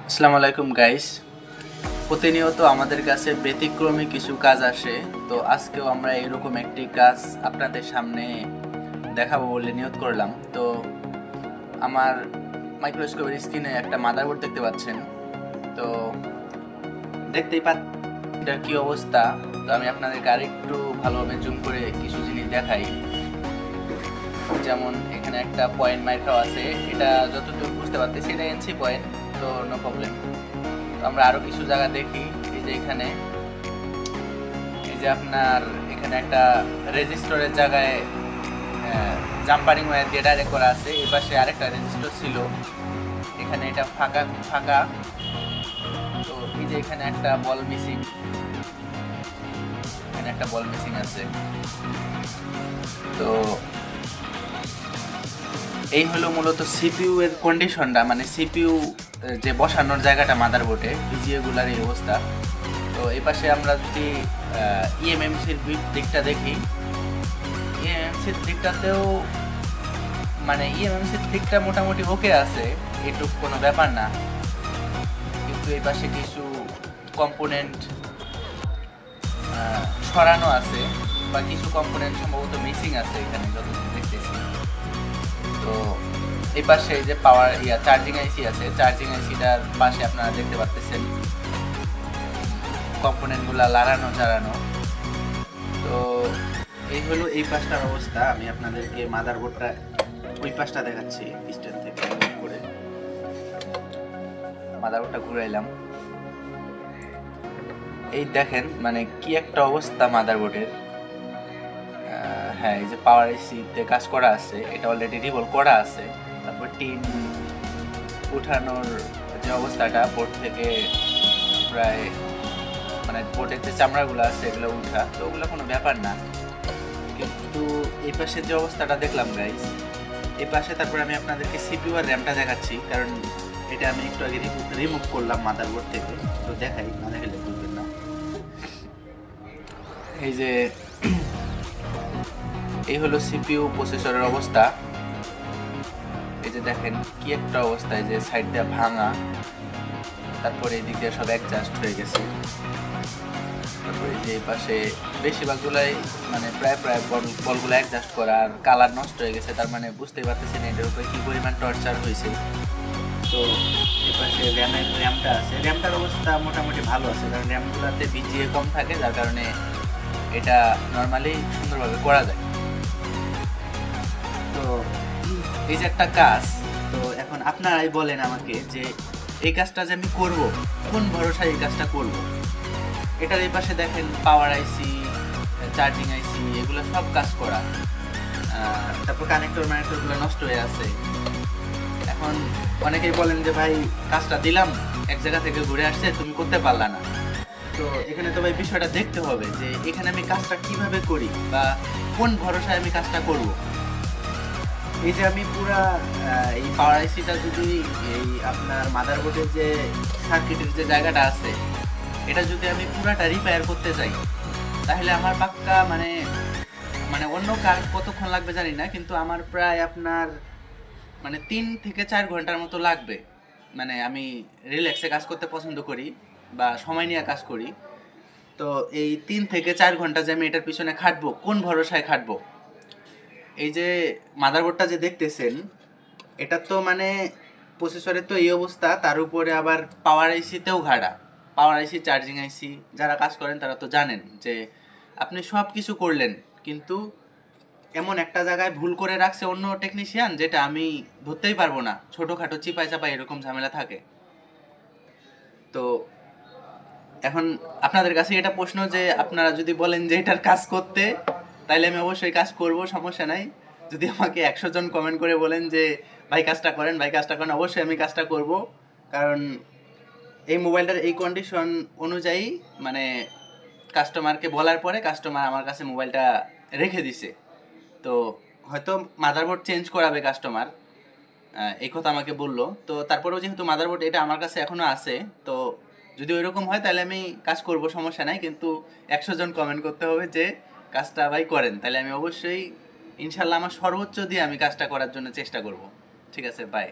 আসসালামু আলাইকুম গাইস। প্রতিনিয়ত আমাদের কাছে ব্যতিক্রমী কিছু কাজ আসে, তো আজকেও আমরা এরকম একটি কাজ আপনাদের সামনে দেখাবো বলে নিয়ত করলাম। তো আমার মাইক্রোস্কোপের স্ক্রিনে একটা মাদারবোর্ড দেখতে পাচ্ছেন, তো দেখতেই পাচ্ছেন এটার কি অবস্থা। তো আমি আপনাদেরকে আরেকটু ভালোভাবে জুম করে কিছু জিনিস দেখাই। যেমন এখানে একটা পয়েন্ট মাইক্রো আছে, এটা যতটুকু বুঝতে পারতেছি এটা এনসি পয়েন্ট, তো নো প্রবলেম। আমরা আরো কিছু জায়গা দেখি। এই যে এখানে এই যে আপনার এখানে একটা রেজিস্টরের জায়গায় জাম্পারিং ওয়্যার দিয়ে ডাইরেক্ট করা আছে। এই পাশে আরেকটা রেজিস্টর ছিল, এখানে এটা ফাঁকা ফাঁকা। তো এই যে এখানে একটা বল মিসিং, এখানে একটা বল মিসিং আছে। তো এই হলো মূলত সিপিইউ এর কন্ডিশনটা, মানে সিপিইউ যে বসানোর জায়গাটা মাদারবোর্ডে ভিজিএগুলার এই অবস্থা। তো এই পাশে আমরা যদি ইএমএমসির দিকটা দেখি, ইএমএমসির দিকটাতেও মানে ইএমএমসির দিকটা মোটামুটি ওকে আছে, এটুক কোনো ব্যাপার না। কিন্তু এই পাশে কিছু কম্পোনেন্ট সরানো আছে, বা কিছু কম্পোনেন্ট সম্ভবত মিসিং আছে এখানে যতটুকু দেখতেছি। তো এই পাশে এই যে পাওয়ার চার্জিং আইসি আছে, চার্জিং আইসিটার পাশে আপনারা দেখতে পাচ্ছেন কম্পোনেন্টগুলা লাগানো চালানো। তো এই হলো এই পাশটার অবস্থা। আমি আপনাদেরকে মাদারবোর্ডটা ওই পাশটা দেখাচ্ছি স্ট্যান্ড থেকে করে। মাদারবোর্ডটা ঘুরাইলাম, এই দেখেন মানে কি একটা অবস্থা মাদারবোর্ডের। হ্যাঁ, এই যে পাওয়ার আইসিতে কাজ করা আছে, এটা অলরেডি রিভলভ করা আছে। তারপর টিন উঠানোর যে অবস্থাটা, বোর্ড থেকে প্রায় মানে বোর্ডের যে চামড়াগুলো আছে এগুলো উঠা, তো ওগুলো কোনো ব্যাপার না। কিন্তু এই পাশে যে অবস্থাটা দেখলাম গাইস, এই পাশে তারপর আমি আপনাদেরকে সিপিইউ আর র্যামটা দেখাচ্ছি, কারণ এটা আমি একটু আগে রিমুভ করলাম মাদারবোর্ড থেকে। তো দেখাই, না দেখালে বুঝবেন না। এই যে এই হলো সিপিইউ প্রসেসরের অবস্থা। এই যে দেখেন কি একটা অবস্থা, এই যে সাইডটা ভাঙা, তারপরে এই দিক দিয়ে সব অ্যাডজাস্ট হয়ে গেছে। তারপরে এই যে এই পাশে বেশিরভাগগুলাই মানে প্রায় বলগুলো অ্যাডজাস্ট করা, আর কালার নষ্ট হয়ে গেছে। তার মানে বুঝতেই পারতেছেন এটার উপরে কি পরিমাণ টর্চার হয়েছে। তো এই পাশে র্যামটা আছে, র্যামটার অবস্থা মোটামুটি ভালো আছে, কারণ র্যামগুলোতে বিজিএ কম থাকে, যার কারণে এটা নর্মালি সুন্দরভাবে করা যায়। তো এই যে একটা কাজ, তো এখন আপনারাই বলেন আমাকে যে এই কাজটা যে আমি করব, কোন ভরসায় এই কাজটা করব। এটার এই পাশে দেখেন পাওয়ার আইসি, চার্জিং আইসি, এগুলো সব কাজ করা। তারপর কানেক্টরগুলো নষ্ট হয়ে আছে। এখন অনেকেই বলেন যে ভাই কাজটা দিলাম, এক জায়গা থেকে ঘুরে আসছে, তুমি করতে পারলা না। তো এখানে তো ভাই বিষয়টা দেখতে হবে যে এখানে আমি কাজটা কিভাবে করি, বা কোন ভরসায় আমি কাজটা করব। এই যে আমি পুরা এই পাওয়ার আইসিটা যদি এই আপনার মাদারবোর্ডের যে সার্কিটের যে জায়গাটা আছে, এটা যদি আমি পুরাটা রিপেয়ার করতে চাই, তাহলে আমার পাক্কা মানে মানে অন্য কার কতক্ষণ লাগবে জানি না, কিন্তু আমার প্রায় আপনার মানে 3 থেকে 4 ঘন্টার মতো লাগবে। মানে আমি রিল্যাক্সে কাজ করতে পছন্দ করি, বা সময় নিয়ে কাজ করি। তো এই 3 থেকে 4 ঘন্টা যে আমি এটার পিছনে খাটবো, কোন ভরসায় খাটবো। এই যে মাদারবোর্ডটা যে দেখতেছেন, এটা তো মানে প্রসেসরের তো এই অবস্থা, তার উপরে আবার পাওয়ার আইসিতেও ঘাড়া। পাওয়ার আইসি, চার্জিং আইসি যারা কাজ করেন তারা তো জানেন যে আপনি সব কিছু করলেন, কিন্তু এমন একটা জায়গায় ভুল করে রাখছে অন্য টেকনিশিয়ান, যেটা আমি ধরতেই পারবো না। ছোটোখাটো চিপাই চাপাই এরকম ঝামেলা থাকে। তো এখন আপনাদের কাছে এটা প্রশ্ন যে আপনারা যদি বলেন যে এটার কাজ করতে, তাইলে আমি অবশ্যই কাজ করব, সমস্যা নাই। যদি আমাকে 100 জন কমেন্ট করে বলেন যে ভাই কাজটা করেন, ভাই কাজটা করেন, অবশ্যই আমি কাজটা করব। কারণ এই মোবাইলটার এই কন্ডিশন অনুযায়ী মানে কাস্টমারকে বলার পরে কাস্টমার আমার কাছে মোবাইলটা রেখে দিছে। তো হয়তো মাদারবোর্ড চেঞ্জ করাবে কাস্টমার, এই কথা আমাকে বললো। তো তারপরেও যেহেতু মাদারবোর্ড এটা আমার কাছে এখনও আছে, তো যদি ওইরকম হয় তাহলে আমি কাজ করব, সমস্যা নাই। কিন্তু 100 জন কমেন্ট করতে হবে যে কাজটা ভাই করেন, তাহলে আমি অবশ্যই ইনশাল্লাহ আমার সর্বোচ্চ দিয়ে আমি কাজটা করার জন্য চেষ্টা করব। ঠিক আছে, বাই।